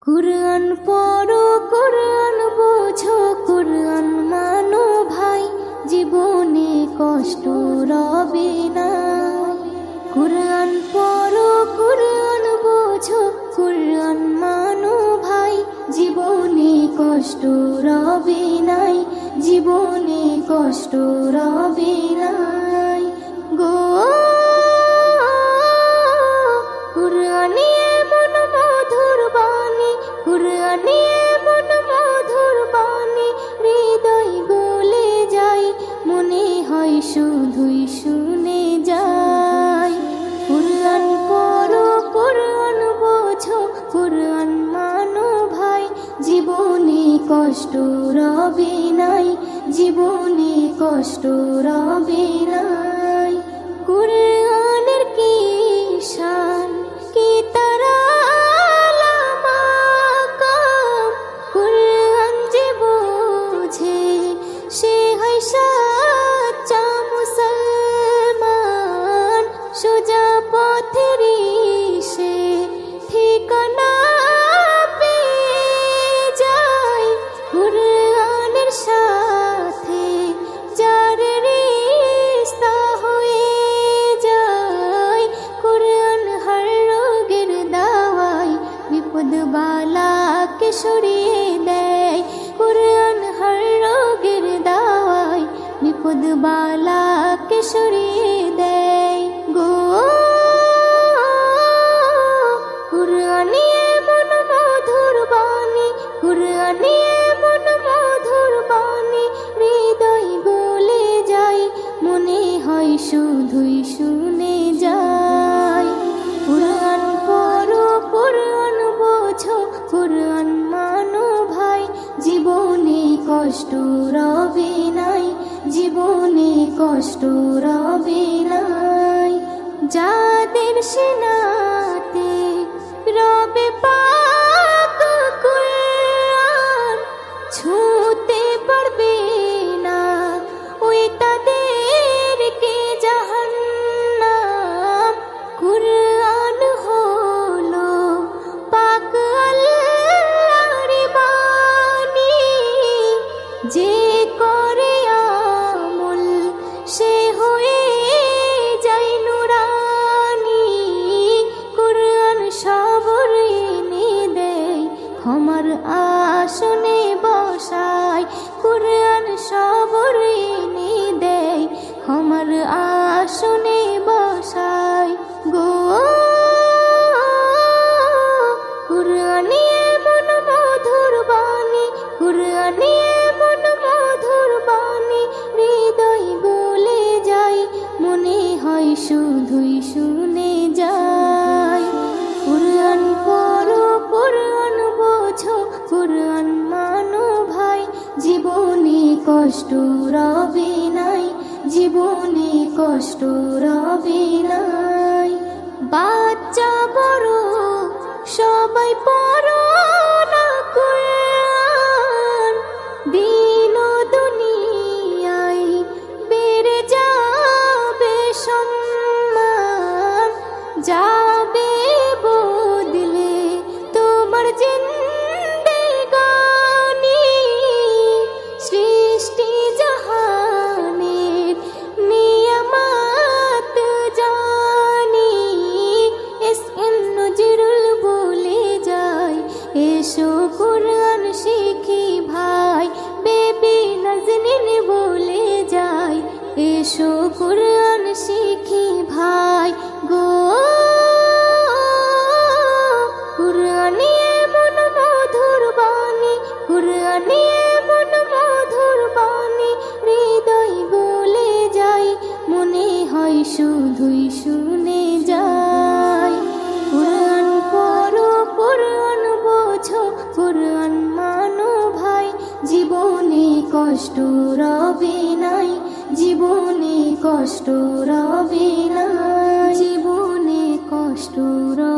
কুরআন পড়ো, কুরআন বোঝো, কুরআন মানো ভাই, জীবনে কষ্ট রবে না। কুরআন পড়ো, কুরআন বোঝো, কুরআন মানো ভাই, জীবনে কষ্ট রবে নাই, জীবনে কষ্ট রবে নাই গো। কুরআনে এমন মধুর বাণী, কুরআনে এমন মধুর বাণী, হৃদয় গলে যায়, মনে হয় শুধুই শুনে যায়। কুরআন পড়ো, কুরআন বোঝো, কুরআন মানো ভাই, জীবনে কষ্ট রবে নাই, জীবনে কষ্ট রবে নাই। কুরআনের কি শান, কি তারা মাকাম, কুরআন যে বোঝে সে হয় সাচ্চা মুসলমান, সোজা পথেরই সে ঠিকানা পেয়ে যায়। কুরআনের সাথে যার রিশতা হয়ে যায়, কুরআন হর রোগের দাওয়াই, বিপদ বালাকে সরিয়ে দেয়। কুরআন হর রোগের দাওয়াই, বিপদ বালাকে সরিয়ে দেয় গো। কুরআনে এমন মধুর বাণী, কুরআনে এমন মধুর বাণী, হৃদয় গলে যায়, মনে হয় শুধুই শুনে যায়। কুরআন পড়ো, কুরআন বোঝো, কুরআন মানো ভাই, জীবনে কষ্ট রবে নাই, জীবনে কষ্ট রবে নাই। যাদের সিনাতে রবে পাক কুরআন, ছুঁতে পারবে না ওই তাদেরকে জাহান্নাম। কুরআন হলো পাক আল্লাহর বাণী, যে করে আমল সে হয়ে যায় নুরানি। কুরআন সবর এনে দেয়, ক্ষমার আসনে বসায়। কুরআন সবর এনে দেয়, ক্ষমার আসনে বসায় গো। কুরআনে এমন মধুর বাণী, কুরআনে এমন মধুর বাণী, হৃদয় গলে যায়, মনে হয় শুধুই শুনে যায়। কুরআন পড়ো, কুরআন বোঝো, কুরআন মানো ভাই, জীবনে কষ্ট রবে নাই, জীবনে কষ্ট রবে নাই। বাচ্চা বড় সবাই পড়ো না কুরআন, দিন ও দুনিয়ায় বেড়ে যাবে সম্মান, যাবে বদলে তোমার জিন্দেগানি। সৃষ্টি জাহানের নিয়ামত জানি, এসএন নজরুল বলে যায়, এসো কুরআন শিখি ভাই। বেবি নাজনীন বলে যায়, এসো কুরআন শিখি ভাই গো। কুরআনে এমন মধুর বাণী, কুরআনে এমন মধুর বাণী, হৃদয় গলে যায়, মনে হয় শুধুই শুনে যায়। কুরআন পড়ো, কুরআন বোঝো, কুরআন মানো ভাই, জীবনে কষ্ট রবে নাই, জীবনে কষ্ট রবে না, জীবনে কষ্ট রবে।